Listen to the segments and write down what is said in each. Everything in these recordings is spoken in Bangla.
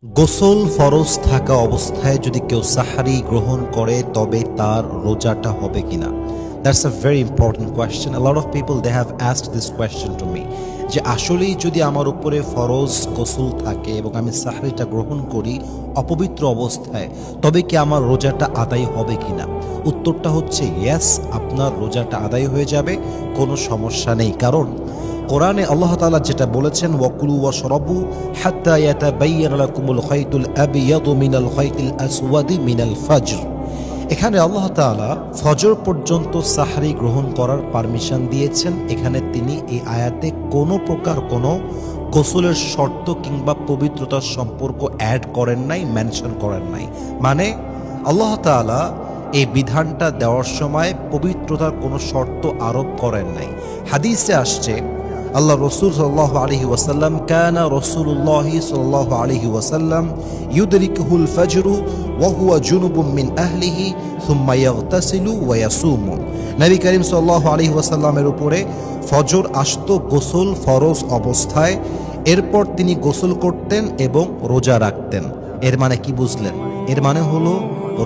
গোসল ফরজ থাকা অবস্থায় যদি কেউ সাহারি গ্রহণ করে তবে তার রোজাটা হবে কিনা? That's a very important question. A lot of people they have asked this question to me, যে আসলেই যদি আমার উপরে ফরজ গোসল থাকে এবং আমি সাহারিটা গ্রহণ করি অপবিত্র অবস্থায়, তবে কি আমার রোজাটা আদায় হবে কিনা? উত্তরটা হচ্ছে ইয়েস, আপনার রোজাটা আদায় হয়ে যাবে, কোনো সমস্যা নেই। কারণ কোরআনে আল্লাহ তাআলা যেটা বলেছেন, ওয়াকুলু ওয়াশরাবু হাত্তা ইয়াতাবায়্যানা লাকুমুল খাইতুল আবিয়াদু মিনাল খাইতিল আসওয়াদি মিনাল ফাজর। এখানে আল্লাহ তাআলা ফজর পর্যন্ত সাহরি গ্রহণ করার পারমিশন দিয়েছেন। এখানে তিনি এই আয়াতে কোনো প্রকার কোনো গোসলের শর্ত কিংবা পবিত্রতার সম্পর্ক অ্যাড করেন নাই, মেনশন করেন নাই। মানে আল্লাহ তাআলা এই বিধানটা দেওয়ার সময় পবিত্রতার কোনো শর্ত আরোপ করেন নাই। হাদিসে আসছে আল্লাহ রসুল সাল্লাল্লাহু আলাইহি ওয়াসাল্লাম, কানা রাসূলুল্লাহি সাল্লাল্লাহু আলাইহি ওয়াসাল্লাম ইউদরিকুহুল ফাজরু ওয়া হুয়া জুনুবুম মিন আহলিহি সুম্মা ইয়াগতাসিলু ওয়া ইয়াসুমু। নবী করিম সাল্লাল্লাহু আলাইহি ওয়াসাল্লামের উপরে ফজর আসতো গোসল ফরজ অবস্থায়, এরপর তিনি গোসল করতেন এবং রোজা রাখতেন। এর মানে কি বুঝলেন? এর মানে হলো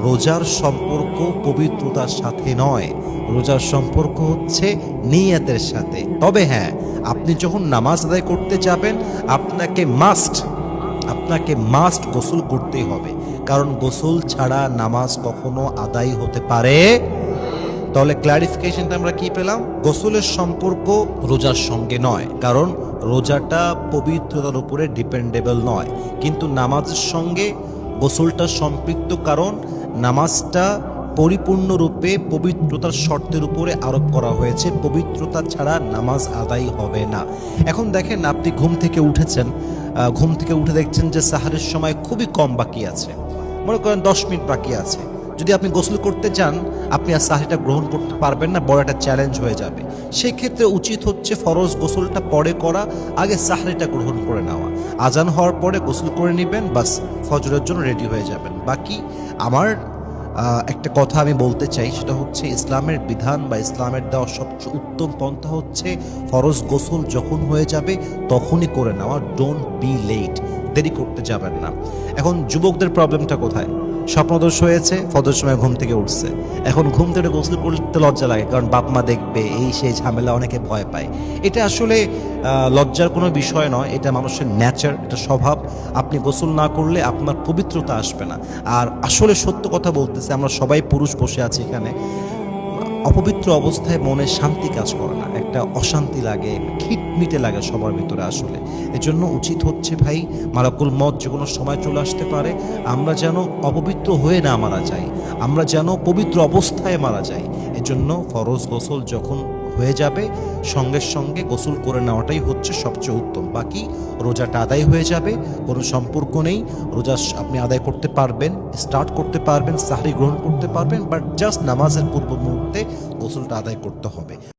রোজার সম্পর্ক পবিত্রতার সাথে নয়, রোজার সম্পর্ক হচ্ছে নিয়তের সাথে। তবে হ্যাঁ, আপনি যখন নামাজ আদায় করতে যাবেন আপনাকে মাস্ট গোসল করতেই হবে, কারণ গোসল ছাড়া নামাজ কখনো আদায় হতে পারে। তাহলে ক্লারিফিকেশনটা আমরা কি পেলাম? গোসলের সম্পর্ক রোজার সঙ্গে নয়, কারণ রোজাটা পবিত্রতার উপরে ডিপেন্ডেবল নয়, কিন্তু নামাজের সঙ্গে গোসলটা সম্পৃক্ত, কারণ নামাজটা পরিপূর্ণরূপে পবিত্রতার শর্তের উপরে আরোপ করা হয়েছে। পবিত্রতা ছাড়া নামাজ আদায় হবে না। এখন দেখেন, আপনি ঘুম থেকে উঠেছেন, ঘুম থেকে উঠে দেখছেন যে সাহারের সময় খুবই কম বাকি আছে, মনে করেন 10 মিনিট বাকি আছে। যদি আপনি গোসল করতে যান, আপনি আর সাহারিটা গ্রহণ করতে পারবেন না, বড় একটা চ্যালেঞ্জ হয়ে যাবে। সেক্ষেত্রে উচিত হচ্ছে ফরজ গোসলটা পরে করা, আগে সাহারিটা গ্রহণ করে নেওয়া। আজান হওয়ার পরে গোসল করে নেবেন, বাস ফজরের জন্য রেডি হয়ে যাবেন। বাকি আমার একটা কথা আমি বলতে চাই, সেটা হচ্ছে ইসলামের বিধান বা ইসলামের দেওয়া সবচেয়ে উত্তম পন্থা হচ্ছে ফরজ গোসল যখন হয়ে যাবে তখনই করে নেওয়া। ডোন্ট বি লেট, দেরি করতে যাবেন না। এখন যুবকদের প্রবলেমটা কোথায়? স্বপ্নদোষ হয়েছে, ফজর সময় ঘুম থেকে উঠছে, এখন ঘুম থেকে গোসল করতে লজ্জা লাগে, কারণ বাপ মা দেখবে, এই সেই ঝামেলা, অনেকে ভয় পায়। এটা আসলে লজ্জার কোনো বিষয় নয়, এটা মানুষের নেচার, এটা স্বভাব। আপনি গোসল না করলে আপনার পবিত্রতা আসবে না। আর আসলে সত্য কথা বলতেছে, আমরা সবাই পুরুষ বসে আছি এখানে, অপবিত্র অবস্থায় মনে শান্তি কাজ করে না, একটা অশান্তি লাগে, খিটমিটে লাগে সবার ভিতরে। আসলে এজন্য উচিত হচ্ছে ভাই, মালাকুল মত যে কোনো সময় চলে আসতে পারে, আমরা যেন অপবিত্র হয়ে না মারা যাই, আমরা যেন পবিত্র অবস্থায় মারা যাই। এজন্য ফরজ গোসল যখন হয়ে যাবে সঙ্গে সঙ্গে গোসল করে নেওয়াটাই হচ্ছে সবচেয়ে উত্তম। বাকি রোজাটা আদায় হয়ে যাবে, কোনো সম্পর্ক নেই। রোজা আপনি আদায় করতে পারবেন, স্টার্ট করতে পারবেন, সাহরি গ্রহণ করতে পারবেন, বাট জাস্ট নামাজের পূর্ব মুহূর্তে গোসলটা আদায় করতে হবে।